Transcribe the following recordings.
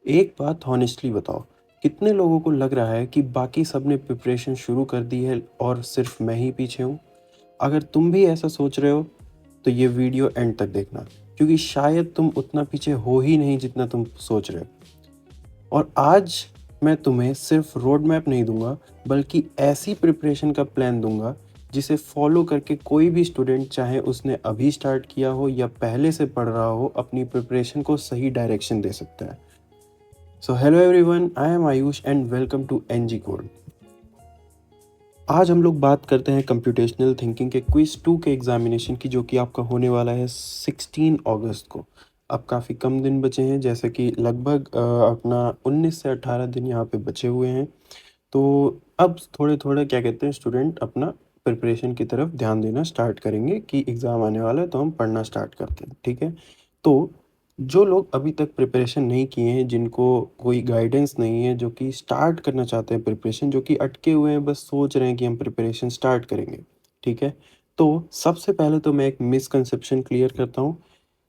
एक बात हॉनेस्टली बताओ, कितने लोगों को लग रहा है कि बाकी सब ने प्रिपरेशन शुरू कर दी है और सिर्फ मैं ही पीछे हूँ? अगर तुम भी ऐसा सोच रहे हो, तो ये वीडियो एंड तक देखना, क्योंकि शायद तुम उतना पीछे हो ही नहीं जितना तुम सोच रहे हो। और आज मैं तुम्हें सिर्फ रोड मैप नहीं दूंगा, बल्कि ऐसी प्रिपरेशन का प्लान दूंगा जिसे फॉलो करके कोई भी स्टूडेंट, चाहे उसने अभी स्टार्ट किया हो या पहले से पढ़ रहा हो, अपनी प्रिपरेशन को सही डायरेक्शन दे सकता है। So hello everyone, I am Ayush and welcome to NG code. आज हम लोग बात करते हैं कंप्यूटेशनल थिंकिंग के क्विज 2 के एग्जामिनेशन की, जो कि आपका होने वाला है 16 अगस्त को। अब काफ़ी कम दिन बचे हैं, जैसे कि लगभग अपना 19 से 18 दिन यहाँ पे बचे हुए हैं। तो अब थोड़े थोड़े क्या कहते हैं, स्टूडेंट अपना प्रिपरेशन की तरफ ध्यान देना स्टार्ट करेंगे कि एग्ज़ाम आने वाला है, तो हम पढ़ना स्टार्ट करते हैं। ठीक है। तो जो लोग अभी तक प्रिपरेशन नहीं किए हैं, जिनको कोई गाइडेंस नहीं है, जो कि स्टार्ट करना चाहते हैं प्रिपरेशन, जो कि अटके हुए हैं, बस सोच रहे हैं कि हम प्रिपरेशन स्टार्ट करेंगे। ठीक है। तो सबसे पहले तो मैं एक मिसकंसेप्शन क्लियर करता हूँ।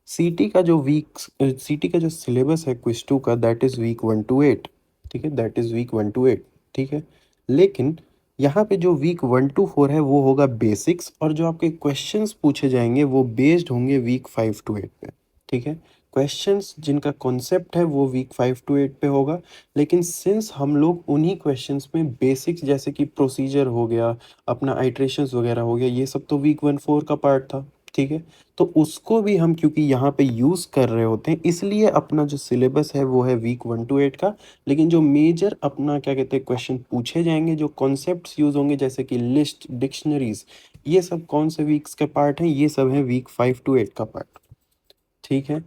सीटी का जो सिलेबस है क्विज 2 का, दैट इज़ वीक 1 to 8। ठीक है, दैट इज़ वीक 1 to 8। ठीक है। लेकिन यहाँ पे जो वीक 1 to 4 है वो होगा बेसिक्स, और जो आपके क्वेश्चंस पूछे जाएंगे वो बेस्ड होंगे वीक 5 to 8 पे। ठीक है। क्वेश्चंस जिनका कॉन्सेप्ट है वो वीक 5 to 8 पे होगा। लेकिन सिंस हम लोग उन्हीं क्वेश्चंस में बेसिक्स, जैसे कि प्रोसीजर हो गया, अपना आइट्रेशंस वगैरह हो गया, ये सब तो वीक 1 4 का पार्ट था। ठीक है। तो उसको भी हम क्योंकि यहाँ पे यूज़ कर रहे होते हैं, इसलिए अपना जो सिलेबस है वो है वीक 1 to 8 का। लेकिन जो मेजर अपना क्या कहते हैं क्वेश्चन पूछे जाएंगे, जो कॉन्सेप्ट्स यूज़ होंगे, जैसे कि लिस्ट, डिक्शनरीज, ये सब कौन से वीक्स के पार्ट हैं? ये सब है वीक 5 to 8 का पार्ट। ठीक है।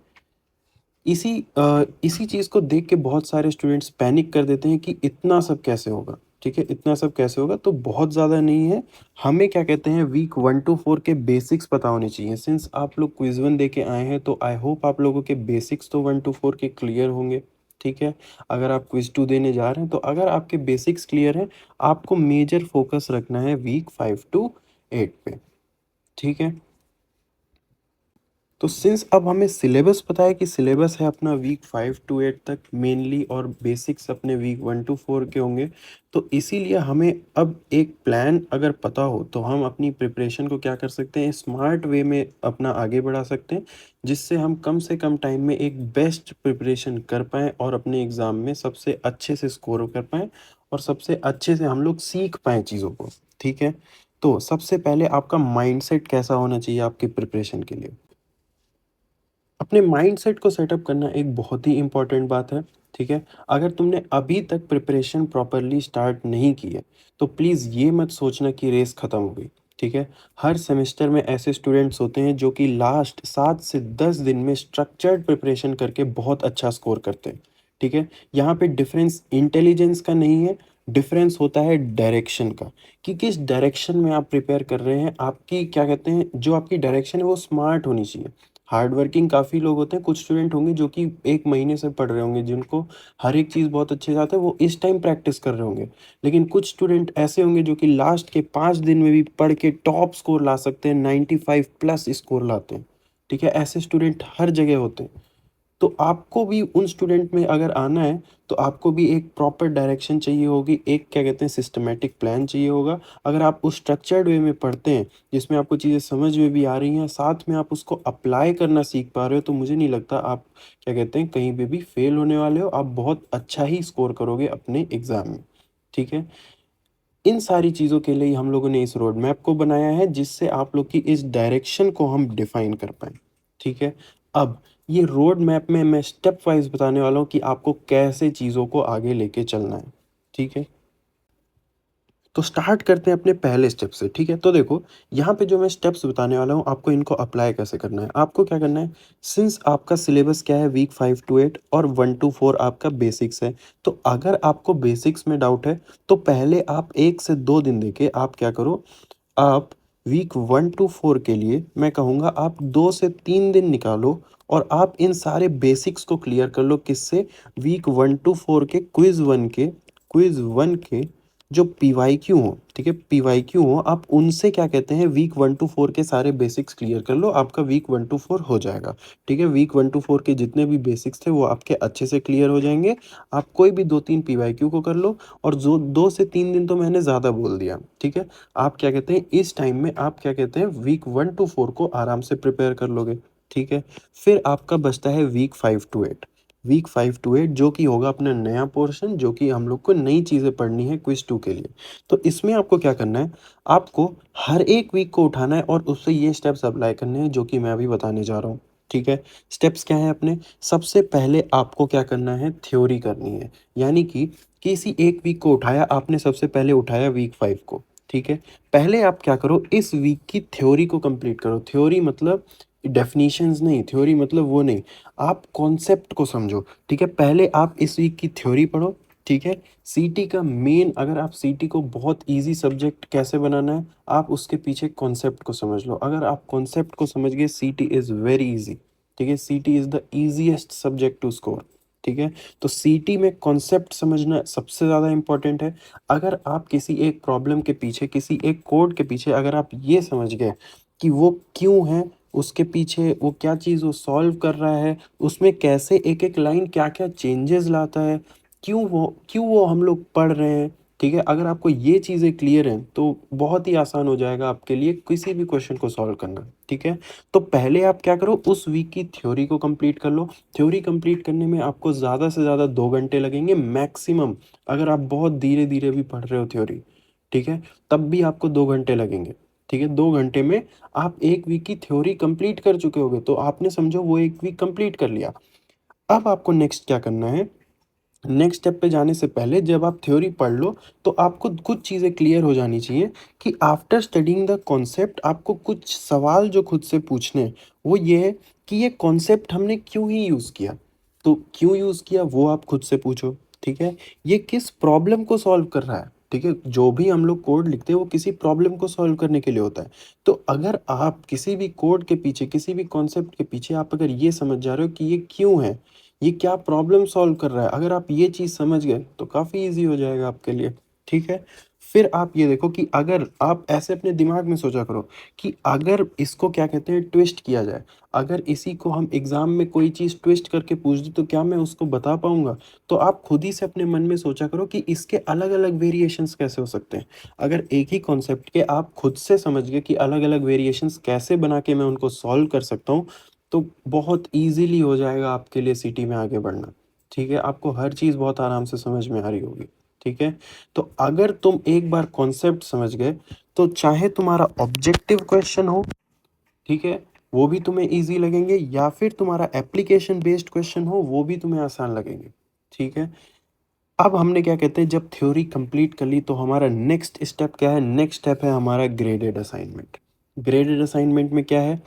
इसी चीज़ को देख के बहुत सारे स्टूडेंट्स पैनिक कर देते हैं कि इतना सब कैसे होगा। ठीक है, इतना सब कैसे होगा? तो बहुत ज़्यादा नहीं है। हमें क्या कहते हैं, वीक 1 to 4 के बेसिक्स पता होने चाहिए। सिंस आप लोग क्विज 1 दे के आए हैं, तो आई होप आप लोगों के बेसिक्स तो 1 to 4 के क्लियर होंगे। ठीक है। अगर आप क्विज 2 देने जा रहे हैं, तो अगर आपके बेसिक्स क्लियर हैं, आपको मेजर फोकस रखना है वीक 5 to 8 पे। ठीक है। तो सिंस अब हमें सिलेबस पता है कि सिलेबस है अपना वीक 5 to 8 तक मेनली, और बेसिक्स अपने वीक 1 to 4 के होंगे, तो इसीलिए हमें अब एक प्लान अगर पता हो, तो हम अपनी प्रिपरेशन को क्या कर सकते हैं, स्मार्ट वे में अपना आगे बढ़ा सकते हैं, जिससे हम कम से कम टाइम में एक बेस्ट प्रिपरेशन कर पाएँ और अपने एग्ज़ाम में सबसे अच्छे से स्कोर कर पाएँ, और सबसे अच्छे से हम लोग सीख पाएँ चीज़ों को। ठीक है। तो सबसे पहले आपका माइंडसेट कैसा होना चाहिए आपकी प्रिपरेशन के लिए? अपने माइंडसेट को सेटअप करना एक बहुत ही इम्पोर्टेंट बात है। ठीक है। अगर तुमने अभी तक प्रिपरेशन प्रॉपरली स्टार्ट नहीं की है, तो प्लीज़ ये मत सोचना कि रेस ख़त्म हो गई। ठीक है। हर सेमेस्टर में ऐसे स्टूडेंट्स होते हैं जो कि लास्ट 7 से 10 दिन में स्ट्रक्चर्ड प्रिपरेशन करके बहुत अच्छा स्कोर करते हैं। ठीक है। यहाँ पे डिफरेंस इंटेलिजेंस का नहीं है, डिफरेंस होता है डायरेक्शन का, कि किस डायरेक्शन में आप प्रिपेयर कर रहे हैं। आपकी क्या कहते हैं, जो आपकी डायरेक्शन है वो स्मार्ट होनी चाहिए। हार्ड वर्किंग काफ़ी लोग होते हैं, कुछ स्टूडेंट होंगे जो कि 1 महीने से पढ़ रहे होंगे, जिनको हर एक चीज़ बहुत अच्छे से आता है, वो इस टाइम प्रैक्टिस कर रहे होंगे। लेकिन कुछ स्टूडेंट ऐसे होंगे जो कि लास्ट के 5 दिन में भी पढ़ के टॉप स्कोर ला सकते हैं, 95 प्लस स्कोर लाते हैं। ठीक है, ऐसे स्टूडेंट हर जगह होते हैं। तो आपको भी उन स्टूडेंट में अगर आना है, तो आपको भी एक प्रॉपर डायरेक्शन चाहिए होगी, एक क्या कहते हैं सिस्टमैटिक प्लान चाहिए होगा। अगर आप उस स्ट्रक्चर्ड वे में पढ़ते हैं, जिसमें आपको चीज़ें समझ में भी आ रही हैं, साथ में आप उसको अप्लाई करना सीख पा रहे हो, तो मुझे नहीं लगता आप क्या कहते हैं कहीं पे भी फेल होने वाले हो। आप बहुत अच्छा ही स्कोर करोगे अपने एग्ज़ाम में। ठीक है। इन सारी चीज़ों के लिए ही हम लोगों ने इस रोड मैप को बनाया है, जिससे आप लोग की इस डायरेक्शन को हम डिफाइन कर पाएँ। ठीक है। अब ये रोड मैप में मैं स्टेप वाइज़ बताने वाला हूँ कि आपको कैसे चीज़ों को आगे लेके चलना है। ठीक है। तो स्टार्ट करते हैं अपने पहले स्टेप से। ठीक है। तो देखो, यहाँ पे जो मैं स्टेप्स बताने वाला हूँ, आपको इनको अप्लाई कैसे करना है। आपको क्या करना है, सिंस आपका सिलेबस क्या है, वीक 5 to 8 और 1 to 4 आपका बेसिक्स है। तो अगर आपको बेसिक्स में डाउट है, तो पहले आप 1 से 2 दिन देके आप क्या करो, आप वीक 1 to 4 के लिए मैं कहूँगा आप 2 से 3 दिन निकालो, और आप इन सारे बेसिक्स को क्लियर कर लो। किससे? वीक 1 to 4 के क्विज़ 1 के जो पीवाईक्यू हो, ठीक है, पीवाईक्यू हो, आप उनसे क्या कहते हैं वीक 1 टू 4 के सारे बेसिक्स क्लियर कर लो, आपका वीक 1 टू 4 हो जाएगा, ठीक है। वीक 1 टू 4 के जितने भी बेसिक्स थे वो आपके अच्छे से क्लियर हो जाएंगे। आप कोई भी 2-3 पीवाईक्यू को कर लो, और जो 2 से 3 दिन तो मैंने ज़्यादा बोल दिया, ठीक है। आप क्या कहते हैं इस टाइम में आप क्या कहते हैं वीक 1 टू 4 को आराम से प्रिपेयर कर लोगे, ठीक है। फिर आपका बचता है वीक 5 टू 8, वीक 5 टू 8 जो कि होगा अपना नया पोर्शन, जो कि हम लोग को नई चीज़ें पढ़नी है क्विज 2 के लिए। तो इसमें आपको क्या करना है, आपको हर एक वीक को उठाना है और उससे ये स्टेप्स अप्लाई करने हैं जो कि मैं अभी बताने जा रहा हूँ, ठीक है। स्टेप्स क्या हैं अपने, सबसे पहले आपको क्या करना है, थ्योरी करनी है। यानी कि किसी एक वीक को उठाया आपने, सबसे पहले उठाया वीक 5 को, ठीक है। पहले आप क्या करो, इस वीक की थ्योरी को कंप्लीट करो। थ्योरी मतलब डेफिनेशंस नहीं, थ्योरी मतलब वो नहीं, आप कॉन्सेप्ट को समझो, ठीक है। पहले आप इस वीक की थ्योरी पढ़ो, ठीक है। सीटी का मेन, अगर आप सीटी को बहुत इजी सब्जेक्ट कैसे बनाना है, आप उसके पीछे कॉन्सेप्ट को समझ लो। अगर आप कॉन्सेप्ट को समझ गए, सीटी इज़ वेरी इजी, ठीक है। CT is the easiest subject to score, ठीक है। तो सीटी में कॉन्सेप्ट समझना सबसे ज़्यादा इंपॉर्टेंट है। अगर आप किसी एक प्रॉब्लम के पीछे, किसी एक कोड के पीछे अगर आप ये समझ गए कि वो क्यों है, उसके पीछे वो क्या चीज़ वो सॉल्व कर रहा है, उसमें कैसे एक एक लाइन क्या क्या चेंजेस लाता है, क्यों वो हम लोग पढ़ रहे हैं, ठीक है। अगर आपको ये चीज़ें क्लियर हैं तो बहुत ही आसान हो जाएगा आपके लिए किसी भी क्वेश्चन को सॉल्व करना, ठीक है। तो पहले आप क्या करो, उस वीक की थ्योरी को कंप्लीट कर लो। थ्योरी कंप्लीट करने में आपको ज़्यादा से ज़्यादा 2 घंटे लगेंगे मैक्सिमम, अगर आप बहुत धीरे धीरे भी पढ़ रहे हो थ्योरी, ठीक है, तब भी आपको 2 घंटे लगेंगे, ठीक है। 2 घंटे में आप एक वीक की थ्योरी कंप्लीट कर चुके होगे, तो आपने समझो वो एक वीक कंप्लीट कर लिया। अब आपको नेक्स्ट क्या करना है, नेक्स्ट स्टेप पे जाने से पहले जब आप थ्योरी पढ़ लो तो आपको कुछ चीज़ें क्लियर हो जानी चाहिए कि आफ्टर स्टडीइंग द कॉन्सेप्ट आपको कुछ सवाल जो खुद से पूछने हैं, वो ये है कि ये कॉन्सेप्ट हमने क्यों ही यूज़ किया। तो क्यों यूज़ किया वो आप खुद से पूछो, ठीक है। ये किस प्रॉब्लम को सॉल्व कर रहा है, ठीक है। जो भी हम लोग कोड लिखते हैं वो किसी प्रॉब्लम को सॉल्व करने के लिए होता है। तो अगर आप किसी भी कोड के पीछे, किसी भी कॉन्सेप्ट के पीछे आप अगर ये समझ जा रहे हो कि ये क्यों है, ये क्या प्रॉब्लम सॉल्व कर रहा है, अगर आप ये चीज़ समझ गए तो काफ़ी ईज़ी हो जाएगा आपके लिए, ठीक है। फिर आप ये देखो कि अगर आप ऐसे अपने दिमाग में सोचा करो कि अगर इसको क्या कहते हैं ट्विस्ट किया जाए, अगर इसी को हम एग्ज़ाम में कोई चीज़ ट्विस्ट करके पूछ दें तो क्या मैं उसको बता पाऊँगा? तो आप खुद ही से अपने मन में सोचा करो कि इसके अलग-अलग वेरिएशंस कैसे हो सकते हैं। अगर एक ही कॉन्सेप्ट के आप खुद से समझ गए कि अलग-अलग वेरिएशंस कैसे बना के मैं उनको सॉल्व कर सकता हूँ, तो बहुत ईज़िली हो जाएगा आपके लिए सिटी में आगे बढ़ना, ठीक है? आपको हर चीज़ बहुत आराम से समझ में आ रही होगी, ठीक है? तो अगर तुम एक बार कॉन्सेप्ट समझ गए, तो चाहे तुम्हारा ऑब्जेक्टिव क्वेश्चन हो, ठीक है? वो भी तुम्हें ईज़ी लगेंगे, या फिर तुम्हारा एप्लीकेशन बेस्ड क्वेश्चन हो, वो भी तुम्हें आसान लगेंगे, ठीक है? अब हमने क्या कहते हैं जब थ्योरी कंप्लीट कर ली तो हमारा नेक्स्ट स्टेप क्या है? नेक्स्ट स्टेप है हमारा ग्रेडेड असाइनमेंट। ग्रेडेड असाइनमेंट में क्या है?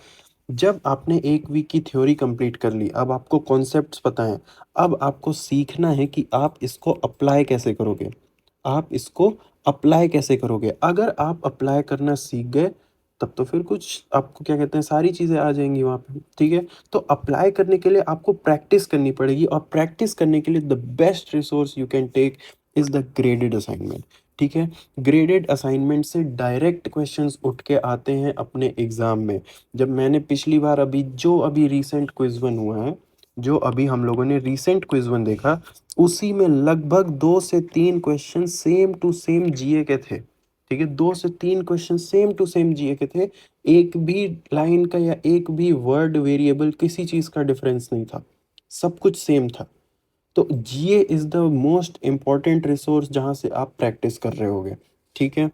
जब आपने एक वीक की थ्योरी कंप्लीट कर ली, अब आपको कॉन्सेप्ट्स पता हैं, अब आपको सीखना है कि आप इसको अप्लाई कैसे करोगे, आप इसको अप्लाई कैसे करोगे। अगर आप अप्लाई करना सीख गए, तब तो फिर कुछ आपको क्या कहते हैं सारी चीज़ें आ जाएँगी वहाँ पे, ठीक है। तो अप्लाई करने के लिए आपको प्रैक्टिस करनी पड़ेगी, और प्रैक्टिस करने के लिए the best resource you can take is the graded assignment, ठीक है। ग्रेडेड असाइनमेंट से डायरेक्ट क्वेश्चंस उठ के आते हैं अपने एग्ज़ाम में। जब मैंने पिछली बार अभी रीसेंट क्विज़ वन हुआ है, जो अभी हम लोगों ने रीसेंट क्विज़ वन देखा, उसी में लगभग 2 से 3 क्वेश्चन सेम टू सेम जीए के थे, ठीक है? 2 से 3 क्वेश्चन सेम टू सेम जीए के थे। एक भी लाइन का या एक भी वर्ड वेरिएबल किसी चीज़ का डिफरेंस नहीं था। सब कुछ सेम था। तो GA is the most important resource जहाँ से आप प्रैक्टिस कर रहे होगे, ठीक है?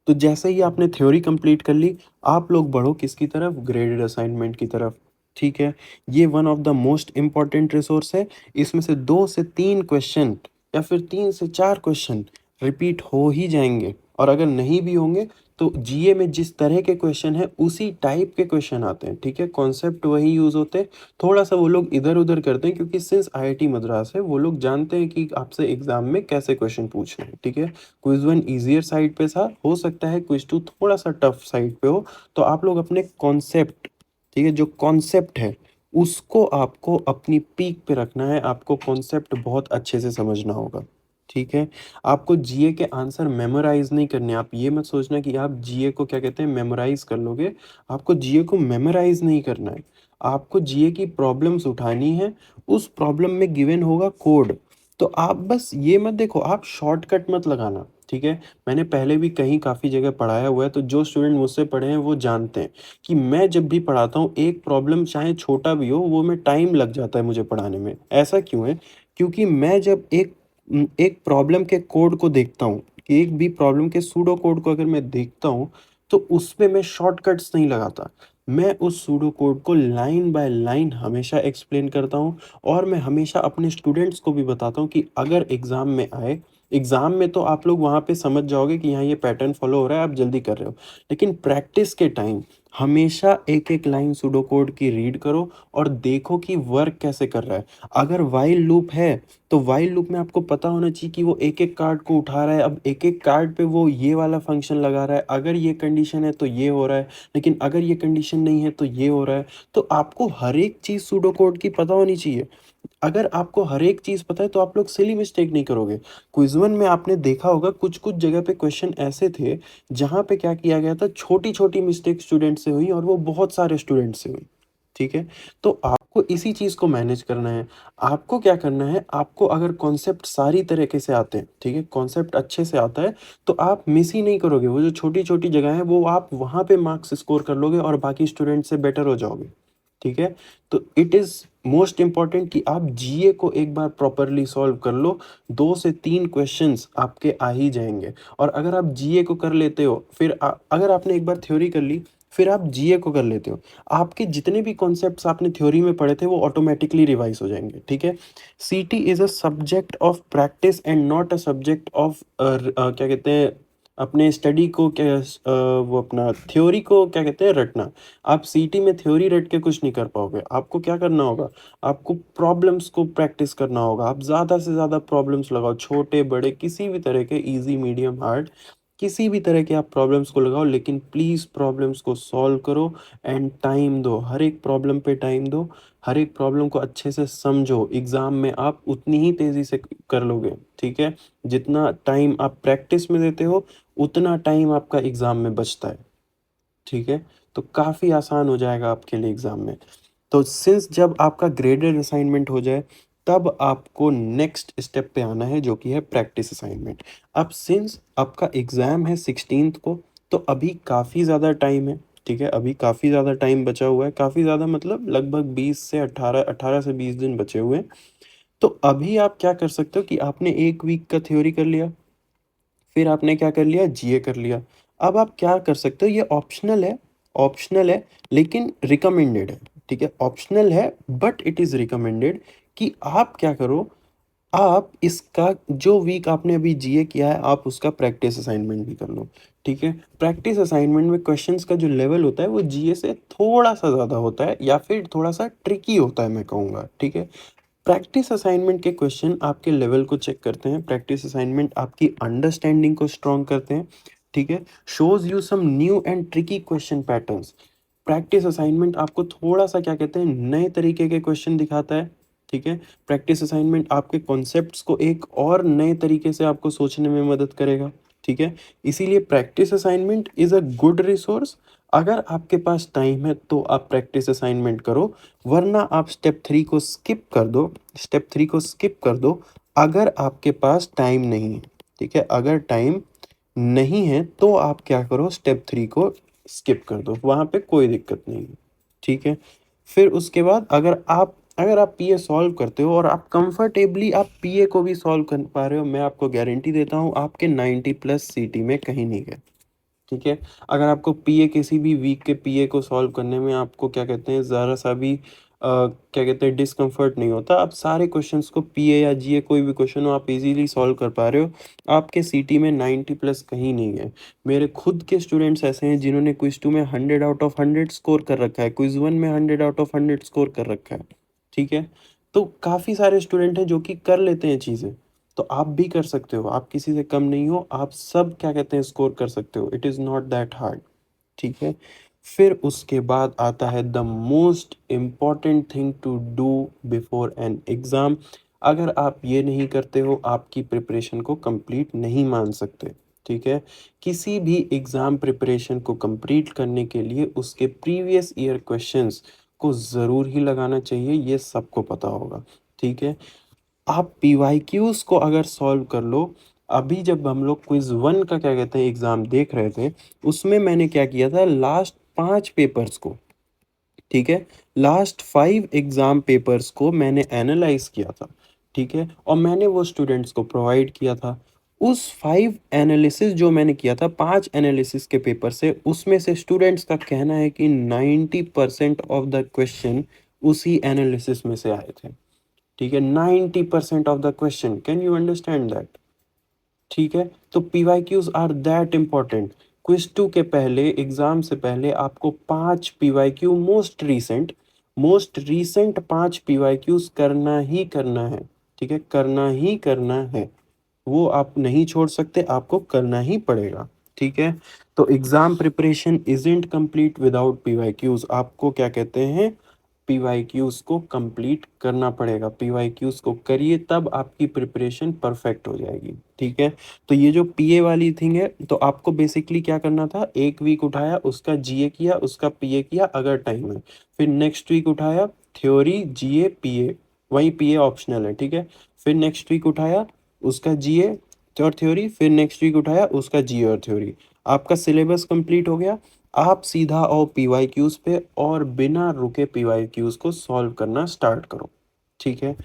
तो जैसे ही आपने थ्योरी कंप्लीट कर ली, आप लोग बढ़ो किसकी तरफ? ग्रेडेड असाइनमेंट की तरफ, ठीक है? ये one of the most important resource है। इसमें से 2 से 3 क्वेश्चन या फिर 3 से 4 क्वेश्चन रिपीट हो ही जाएँगे, और अगर नहीं भी होंगे तो जीए में जिस तरह के क्वेश्चन हैं उसी टाइप के क्वेश्चन आते हैं, ठीक है? कॉन्सेप्ट वही यूज़ होते हैं, थोड़ा-सा वो लोग इधर-उधर करते हैं क्योंकि सिंस आईआईटी मद्रास है, वो लोग जानते हैं कि आपसे एग्ज़ाम में कैसे क्वेश्चन पूछने हैं, ठीक है? क्विज़ 1 ईज़ियर साइड पे था, हो सकता है क्विज़ 2 थोड़ा-सा टफ साइड पे हो, तो आप लोग अपने कॉन्सेप्ट, ठीक है, जो कॉन्सेप्ट है, उसको आपको अपनी पीक पे रखना है, आपको कॉन्सेप्ट बहुत अच्छे से समझना होगा, ठीक है? आपको जीए के आंसर मेमोराइज़ नहीं करने, आप ये मत सोचना कि आप जीए को क्या कहते हैं मेमोराइज़ कर लोगे, आपको जीए को मेमोराइज़ नहीं करना है। आपको जीए की प्रॉब्लम्स उठानी है, उस प्रॉब्लम में गिवन होगा कोड, तो आप बस ये मत देखो, आप शॉर्टकट मत लगाना, ठीक है? मैंने पहले भी कहीं काफ़ी जगह पढ़ाया हुआ है, तो जो स्टूडेंट मुझसे पढ़े हैं वो जानते हैं कि मैं जब भी पढ़ाता हूँ, एक प्रॉब्लम चाहे छोटा भी हो, वो में टाइम लग जाता है मुझे पढ़ाने में। ऐसा क्यों है? क्योंकि मैं जब एक प्रॉब्लम के कोड को देखता हूँ, एक भी प्रॉब्लम के सूडो कोड को अगर मैं देखता हूँ, तो उसमें मैं शॉर्टकट्स नहीं लगाता। मैं उस सूडो कोड को लाइन बाय लाइन हमेशा एक्सप्लेन करता हूँ, और मैं हमेशा अपने स्टूडेंट्स को भी बताता हूँ कि अगर एग्ज़ाम में आए, एग्ज़ाम में तो आप लोग वहाँ पे समझ जाओगे कि हाँ, ये पैटर्न फ़ॉलो हो रहा है, आप जल्दी कर रहे हो। लेकिन प्रैक्टिस के टाइम हमेशा एक-एक लाइन सूडो कोड की रीड करो और देखो कि वर्क कैसे कर रहा है। अगर व्हाइल लूप है, तो व्हाइल लूप में आपको पता होना चाहिए कि वो एक-एक कार्ड को उठा रहा है, अब एक-एक कार्ड पे वो ये वाला फंक्शन लगा रहा है, अगर ये कंडीशन है तो ये हो रहा है, लेकिन अगर ये कंडीशन नहीं है तो ये हो रहा है। तो आपको हर एक चीज़ सूडो कोड की पता होनी चाहिए। अगर आपको हर एक चीज़ पता है तो आप लोग सिली मिस्टेक नहीं करोगे। क्विज़ 1 में आपने देखा होगा कुछ-कुछ जगह पे क्वेश्चन ऐसे थे, जहाँ पे क्या किया गया था, छोटी-छोटी मिस्टेक स्टूडेंट से हुई और वो बहुत सारे स्टूडेंट से हुई। ठीक है? तो आपको इसी चीज़ को मैनेज करना है। आपको क्या करना है, आपको अगर कॉन्सेप्ट सारी तरीके से आते हैं, ठीक है? कॉन्सेप्ट अच्छे से आता है, तो आप मिस ही नहीं करोगे। वो जो छोटी-छोटी जगह है, वो आप वहाँ पे मार्क्स स्कोर कर लोगे और बाकी स्टूडेंट से बेटर हो जाओगे। ठीक है? तो इट इज़ मोस्ट इम्पोर्टेंट कि आप जीए को एक बार प्रॉपर्ली सॉल्व कर लो, 2 से 3 क्वेश्चंस आपके आ ही जाएँगे। और अगर आप जीए को कर लेते हो, फिर अगर आपने एक बार थ्योरी कर ली, फिर आप जीए को कर लेते हो, आपके जितने भी कॉन्सेप्ट्स आपने थ्योरी में पढ़े थे, वो ऑटोमैटिकली रिवाइज़ हो जाएँगे, ठीक है? CT is a subject of practice and not a subject of क्या कहते हैं, अपने स्टडी को वो अपना थ्योरी को क्या कहते हैं, रटना। आप सीटी में थ्योरी रट के कुछ नहीं कर पाओगे। आपको क्या करना होगा, आपको प्रॉब्लम्स को प्रैक्टिस करना होगा। आप ज़्यादा से ज़्यादा प्रॉब्लम्स लगाओ, छोटे-बड़े किसी भी तरह के, ईज़ी, मीडियम, हार्ड, किसी भी तरह के आप प्रॉब्लम्स को लगाओ, लेकिन प्लीज़ प्रॉब्लम्स को सॉल्व करो एंड टाइम दो। हर एक प्रॉब्लम पे टाइम दो, हर एक प्रॉब्लम को अच्छे से समझो। एग्ज़ाम में आप उतनी ही तेज़ी से कर लोगे, ठीक है? जितना टाइम आप प्रैक्टिस में देते हो, उतना टाइम आपका एग्ज़ाम में बचता है। ठीक है? तो काफ़ी आसान हो जाएगा आपके लिए एग्ज़ाम में। तो सिंस जब आपका ग्रेडेड असाइनमेंट हो जाए, तब आपको नेक्स्ट स्टेप पे आना है, जो कि है प्रैक्टिस असाइनमेंट। अब सिंस आपका एग्ज़ाम है 16th को, तो अभी काफ़ी ज़्यादा टाइम है, ठीक है? अभी काफ़ी ज़्यादा टाइम बचा हुआ है, काफ़ी ज़्यादा मतलब लगभग 20 से 18 से 20 दिन बचे हुए हैं। तो अभी आप क्या कर सकते हो कि आपने 1 वीक का थ्योरी कर लिया, फिर आपने क्या कर लिया, जीए कर लिया। अब आप क्या कर सकते हो, ये ऑप्शनल है, लेकिन रिकमेंडेड है, ठीक है? ऑप्शनल है, बट इट इज़ रिकमेंडेड कि आप क्या करो, आप इसका जो वीक आपने अभी जीए किया है, आप उसका प्रैक्टिस असाइनमेंट भी कर लो, ठीक है? प्रैक्टिस असाइनमेंट में क्वेश्चंस का जो लेवल होता है, वो जीए से थोड़ा-सा ज़्यादा होता है या फिर थोड़ा-सा ट्रिकी होता है, मैं कहूँगा, ठीक है? प्रैक्टिस असाइनमेंट के क्वेश्चन आपके लेवल को चेक करते हैं, प्रैक्टिस असाइनमेंट आपकी अंडरस्टैंडिंग को स्ट्रॉन्ग करते हैं, ठीक है? Shows you some new and tricky question patterns. Practice assignment आपको थोड़ा-सा क्या कहते हैं, नए तरीके के क्वेश्चन दिखाता है, ठीक है? प्रैक्टिस असाइनमेंट आपके कॉन्सेप्ट्स को एक और नए तरीके से आपको सोचने में मदद करेगा, ठीक है? इसीलिए practice assignment is a good resource. अगर आपके पास टाइम है, तो आप प्रैक्टिस असाइनमेंट करो, वरना आप स्टेप 3 को स्किप कर दो, अगर आपके पास टाइम नहीं है, ठीक है? अगर टाइम नहीं है, तो आप क्या करो, स्टेप 3 को स्किप कर दो, वहाँ पे कोई दिक्कत नहीं है, ठीक है? फिर उसके बाद अगर आप पीए सॉल्व करते हो और आप कंफर्टेबली आप पीए को भी सॉल्व कर पा रहे हो, मैं आपको गारंटी देता हूँ, आपके 90 प्लस सीटी में कहीं नहीं गए। ठीक है? अगर आपको पीए किसी भी वीक के पीए को सॉल्व करने में आपको क्या कहते हैं, ज़रा-सा भी क्या कहते हैं, डिस्कम्फ़र्ट नहीं होता, आप सारे क्वेश्चंस को पीए या जीए कोई भी क्वेश्चन हो, आप इज़िली सॉल्व कर पा रहे हो। आपके सीटी में 90 प्लस कहीं नहीं है। मेरे खुद के स्टूडेंट्स ऐसे हैं जिन्होंने क्विज़ 2 में 100 आउट ऑफ 100 स्कोर कर रखा है, क्विज़ 1 में 100 आउट ऑफ 100 स्कोर कर रखा है। ठीक है? तो काफ़ी सारे स्टूडेंट हैं जो कि कर लेते हैं चीज़ें। तो आप भी कर सकते हो, आप किसी से कम नहीं हो, आप सब क्या कहते हैं स्कोर कर सकते हो, it is not that hard, ठीक है? फिर उसके बाद आता है the most important thing to do before an exam. अगर आप ये नहीं करते हो, आपकी प्रिपरेशन को कंप्लीट नहीं मान सकते, ठीक है? किसी भी एग्ज़ाम प्रिपरेशन को कंप्लीट करने के लिए उसके प्रीवियस ईयर क्वेश्चंस को ज़रूर ही लगाना चाहिए, ये सबको पता होगा, ठीक है? आप पीवाईक्यूज़ को अगर सॉल्व कर लो, अभी जब हम लोग क्विज़ 1 का क्या कहते हैं एग्ज़ाम देख रहे थे, उसमें मैंने क्या किया था लास्ट 5 पेपर्स को, ठीक है? लास्ट 5 एग्ज़ाम पेपर्स को मैंने एनालाइज़ किया था, ठीक है? और मैंने वो स्टूडेंट्स को प्रोवाइड किया था। उस 5 एनालिसिस जो मैंने किया था, 5 एनालिसिस के पेपर से, उसमें से स्टूडेंट्स का कहना है कि 90% ऑफ द क्वेश्चन उसी एनालिसिस में से आए थे, ठीक है? 90% of the question, can you understand that? ठीक है, तो PYQs are that important. Quiz 2 के पहले, एग्जाम से पहले आपको 5 पीवाईक्यू मोस्ट रीसेंट 5 पीवाईक्यूज करना ही करना है, ठीक है? करना ही करना है, वो आप नहीं छोड़ सकते, आपको करना ही पड़ेगा, ठीक है? तो exam preparation isn't complete without PYQs. आपको क्या कहते हैं, पीवाईक्यूज को कंप्लीट करना पड़ेगा, पीवाईक्यूज को करिए, तब आपकी प्रिपरेशन परफेक्ट हो जाएगी, ठीक है? तो ये जो पीए वाली थिंग है, तो आपको बेसिकली क्या करना था, एक वीक उठाया, उसका जीए किया, उसका पीए किया अगर टाइम है, फिर नेक्स्ट वीक उठाया थ्योरी जीए पीए, वही पीए ऑप्शनल है, ठीक है? फिर नेक्स्ट वीक उठाया उसका जीए और थ्योरी, फिर नेक्स्ट वीक उठाया उसका जीए और थ्योरी। आपका सिलेबस कंप्लीट हो गया, आप सीधा आओ पीवाईक्यूज पे और बिना रुके पीवाईक्यूज को सॉल्व करना स्टार्ट करो, ठीक है?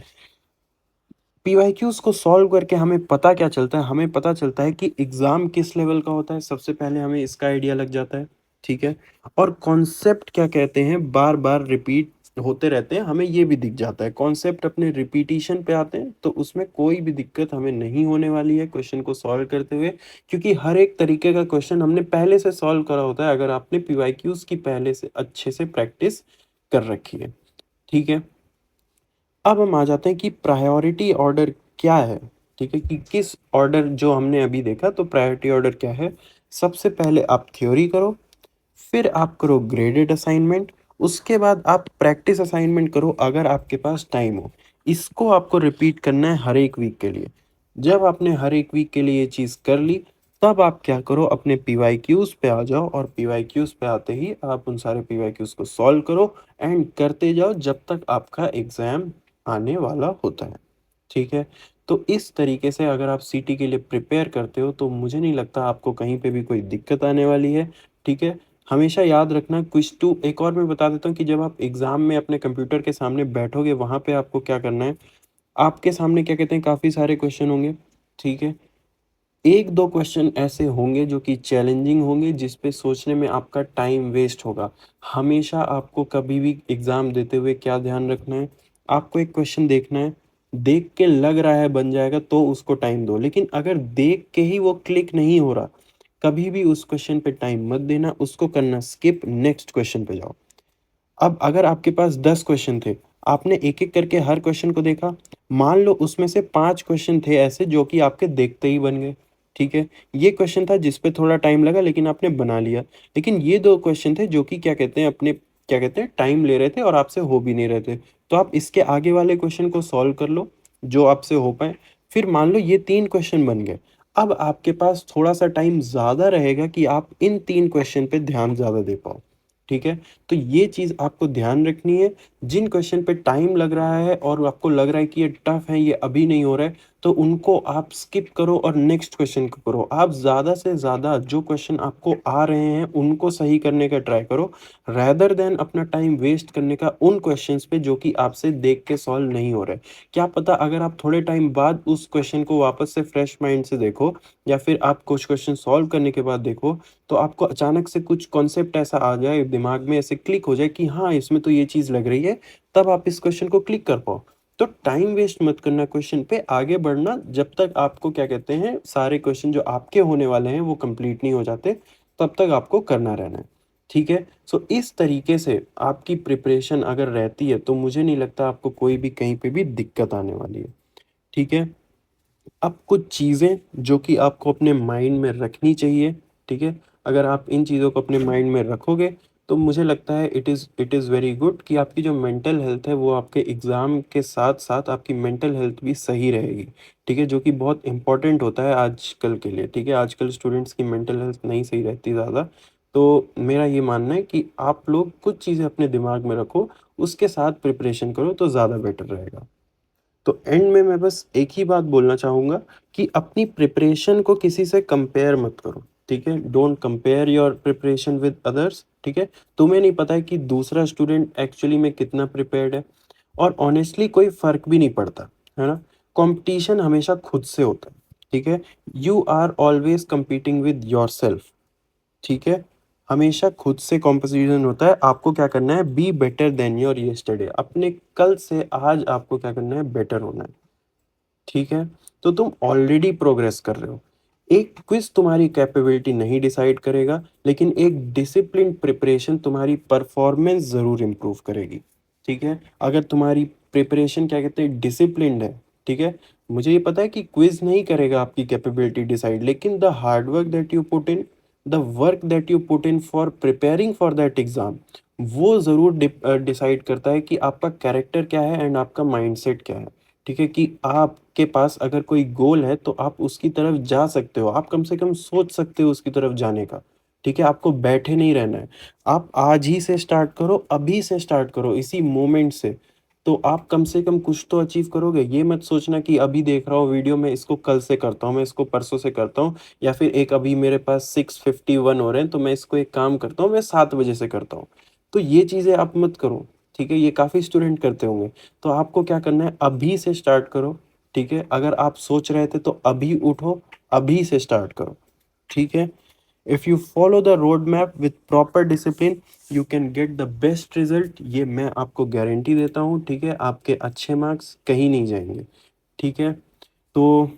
पीवाईक्यूज को सॉल्व करके हमें पता क्या चलता है, हमें पता चलता है कि एग्जाम किस लेवल का होता है, सबसे पहले हमें इसका आइडिया लग जाता है, ठीक है? और कॉन्सेप्ट क्या कहते हैं, बार बार रिपीट होते रहते हैं, हमें ये भी दिख जाता है। कॉन्सेप्ट अपने रिपीटिशन पे आते हैं तो उसमें कोई भी दिक्कत हमें नहीं होने वाली है क्वेश्चन को सॉल्व करते हुए, क्योंकि हर एक तरीके का क्वेश्चन हमने पहले से सॉल्व करा होता है, अगर आपने पीवाईक्यूज की पहले से अच्छे से प्रैक्टिस कर रखी है, ठीक है? अब हम आ जाते हैं कि प्रायोरिटी ऑर्डर क्या है, ठीक है? कि किस ऑर्डर, जो हमने अभी देखा, तो प्रायोरिटी ऑर्डर क्या है, सबसे पहले आप थ्योरी करो, फिर आप करो ग्रेडेड असाइनमेंट, उसके बाद आप प्रैक्टिस असाइनमेंट करो अगर आपके पास टाइम हो। इसको आपको रिपीट करना है हर एक वीक के लिए। जब आपने हर एक वीक के लिए ये चीज़ कर ली, तब आप क्या करो, अपने पीवाईक्यूज पे आ जाओ, और पीवाईक्यूज पे आते ही आप उन सारे पीवाईक्यूज को सॉल्व करो एंड करते जाओ जब तक आपका एग्ज़ाम आने वाला होता है, ठीक है? तो इस तरीके से अगर आप सीटी के लिए प्रिपेयर करते हो, तो मुझे नहीं लगता आपको कहीं पे भी कोई दिक्कत आने वाली है, ठीक है? हमेशा याद रखना, क्विज 2 एक और मैं बता देता हूँ कि जब आप एग्ज़ाम में अपने कंप्यूटर के सामने बैठोगे, वहाँ पे आपको क्या करना है, आपके सामने क्या कहते हैं काफ़ी सारे क्वेश्चन होंगे, ठीक है? 1-2 क्वेश्चन ऐसे होंगे जो कि चैलेंजिंग होंगे, जिस पे सोचने में आपका टाइम वेस्ट होगा। हमेशा आपको कभी भी एग्ज़ाम देते हुए क्या ध्यान रखना है, आपको एक क्वेश्चन देखना है, देख के लग रहा है बन जाएगा तो उसको टाइम दो, लेकिन अगर देख के ही वो क्लिक नहीं हो रहा, कभी भी उस क्वेश्चन पे टाइम मत देना, उसको करना स्किप, नेक्स्ट क्वेश्चन पे जाओ। अब अगर आपके पास 10 क्वेश्चन थे, आपने एक-एक करके हर क्वेश्चन को देखा, मान लो उसमें से 5 क्वेश्चन थे ऐसे जो कि आपके देखते ही बन गए, ठीक है? ये क्वेश्चन था जिस पे थोड़ा टाइम लगा लेकिन आपने बना लिया। लेकिन ये 2 क्वेश्चन थे जो कि क्या कहते हैं, अपने क्या कहते हैं, टाइम ले रहे थे और आपसे हो भी नहीं रहे थे। तो आप इसके आगे वाले क्वेश्चन को सॉल्व कर लो, जो आपसे हो पाएँ। फिर मान लो ये 3 क्वेश्चन बन गए, अब आपके पास थोड़ा-सा टाइम ज़्यादा रहेगा कि आप इन 3 क्वेश्चन पे ध्यान ज़्यादा दे पाओ, ठीक है? तो ये चीज़ आपको ध्यान रखनी है। जिन क्वेश्चन पे टाइम लग रहा है और आपको लग रहा है कि ये टफ है, ये अभी नहीं हो रहा है, तो उनको आप स्किप करो और नेक्स्ट क्वेश्चन को करो। आप ज़्यादा से ज़्यादा जो क्वेश्चन आपको आ रहे हैं, उनको सही करने का ट्राई करो, रेदर देन अपना टाइम वेस्ट करने का उन क्वेश्चंस पे जो कि आपसे देख के सॉल्व नहीं हो रहे। क्या पता अगर आप थोड़े टाइम बाद उस क्वेश्चन को वापस से फ्रेश माइंड से देखो, या फिर आप कुछ क्वेश्चन सॉल्व करने के बाद देखो, तो आपको अचानक से कुछ कॉन्सेप्ट ऐसा आ जाए, दिमाग में ऐसे क्लिक हो जाए कि हाँ, इसमें तो ये चीज़ लग रही है, तब आप इस क्वेश्चन को क्लिक कर पाओ। तो टाइम वेस्ट मत करना क्वेश्चन पे, आगे बढ़ना जब तक आपको क्या कहते हैं, सारे क्वेश्चन जो आपके होने वाले हैं वो कंप्लीट नहीं हो जाते, तब तक आपको करना रहना है, ठीक है? सो इस तरीके से आपकी प्रिपरेशन अगर रहती है, तो मुझे नहीं लगता आपको कोई भी कहीं पे भी दिक्कत आने वाली है, ठीक है? अब कुछ चीज़ें जो कि आपको अपने माइंड में रखनी चाहिए, ठीक है? अगर आप इन चीज़ों को अपने माइंड में रखोगे, तो मुझे लगता है इट इज़ वेरी गुड कि आपकी जो मेंटल हेल्थ है वो आपके एग्ज़ाम के साथ-साथ आपकी मेंटल हेल्थ भी सही रहेगी, ठीक है? जो कि बहुत इम्पोर्टेंट होता है आजकल के लिए, ठीक है? आजकल स्टूडेंट्स की मेंटल हेल्थ नहीं सही रहती ज़्यादा, तो मेरा ये मानना है कि आप लोग कुछ चीज़ें अपने दिमाग में रखो, उसके साथ प्रिपरेशन करो तो ज़्यादा बेटर रहेगा। तो एंड में मैं बस एक ही बात बोलना चाहूँगा कि अपनी प्रिपरेशन को किसी से कंपेयर मत करो, ठीक है? Don't compare your preparation with others, ठीक है? तुम्हें नहीं पता है कि दूसरा स्टूडेंट एक्चुअली में कितना प्रिपेयर्ड है और ऑनेस्टली कोई फ़र्क भी नहीं पड़ता, है ना? कॉम्पिटिशन हमेशा खुद से होता है, ठीक है? You are always competing with yourself, ठीक है? हमेशा खुद से कॉम्पिटिशन होता है, आपको क्या करना है be better than your yesterday अपने कल से आज आपको क्या करना है बेटर होना है। ठीक है? तो तुम ऑलरेडी प्रोग्रेस कर रहे हो। एक क्विज़ तुम्हारी कैपेबिलिटी नहीं डिसाइड करेगा, लेकिन एक डिसिप्लिन्ड प्रिपरेशन तुम्हारी परफ़ॉर्मेंस ज़रूर इम्प्रूव करेगी। ठीक है? अगर तुम्हारी प्रिपरेशन क्या कहते हैं डिसिप्लिन्ड है, ठीक है? मुझे ये पता है कि क्विज़ नहीं करेगा आपकी कैपेबिलिटी डिसाइड, लेकिन the hard work that you put in, the work that you put in for preparing for that exam, वो ज़रूर डिसाइड करता है कि आपका कैरेक्टर क्या है एंड आपका माइंडसेट क्या है। ठीक है? कि आपके पास अगर कोई गोल है तो आप उसकी तरफ जा सकते हो, आप कम से कम सोच सकते हो उसकी तरफ जाने का, ठीक है? आपको बैठे नहीं रहना है। आप आज ही से स्टार्ट करो, अभी से स्टार्ट करो, इसी मोमेंट से, तो आप कम से कम कुछ तो अचीव करोगे। ये मत सोचना कि अभी देख रहा हूँ वीडियो मैं इसको कल से करता हूँ, मैं इसको परसों से करता हूँ या फिर एक अभी मेरे पास 6:51 हो रहे हैं तो मैं इसको एक काम करता हूँ, मैं 7 बजे से करता हूँ। तो ये चीज़ें आप मत करो, ठीक है? ये काफ़ी स्टूडेंट करते होंगे। तो आपको क्या करना है अभी से स्टार्ट करो, ठीक है? अगर आप सोच रहे थे तो अभी उठो, अभी से स्टार्ट करो, ठीक है? If you follow the road map with proper discipline you can get the best result, ये मैं आपको गारंटी देता हूँ, ठीक है? आपके अच्छे मार्क्स कहीं नहीं जाएँगे, ठीक है? तो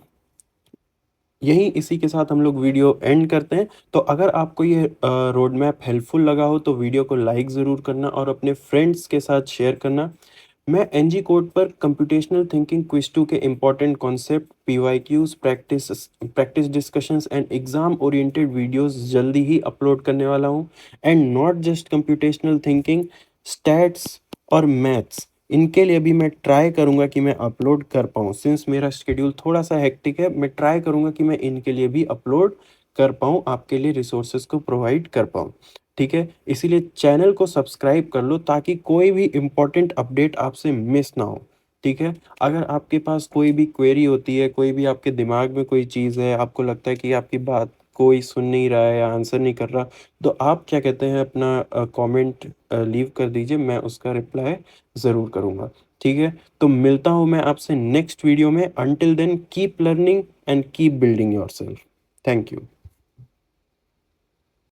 यही इसी के साथ हम लोग वीडियो एंड करते हैं। तो अगर आपको ये रोड मैप हेल्पफुल लगा हो तो वीडियो को लाइक ज़रूर करना और अपने फ्रेंड्स के साथ शेयर करना। मैं एनजी कोड पर कंप्यूटेशनल थिंकिंग क्विज 2 के important concept, PYQs, practice discussions and exam oriented videos जल्दी ही अपलोड करने वाला हूँ। And not just computational thinking, stats और मैथ्स, इनके लिए भी मैं ट्राई करूँगा कि मैं अपलोड कर पाऊँ। सिंस मेरा शेड्यूल थोड़ा-सा हेक्टिक है, मैं ट्राई करूँगा कि मैं इनके लिए भी अपलोड कर पाऊँ, आपके लिए रिसोर्सेज़ को प्रोवाइड कर पाऊँ। ठीक है? इसीलिए चैनल को सब्सक्राइब कर लो ताकि कोई भी इम्पोर्टेंट अपडेट आपसे मिस ना हो। ठीक है? अगर आपके पास कोई भी क्वेरी होती है, कोई भी आपके दिमाग में कोई चीज़ है, आपको लगता है कि आपकी बात कोई सुन नहीं रहा है या आंसर नहीं कर रहा, तो आप क्या कहते हैं अपना कमेंट लीव कर दीजिए, मैं उसका रिप्लाई ज़रूर करूँगा। ठीक है? तो मिलता हूँ मैं आपसे नेक्स्ट वीडियो में। Until then keep learning and keep building yourself. Thank you.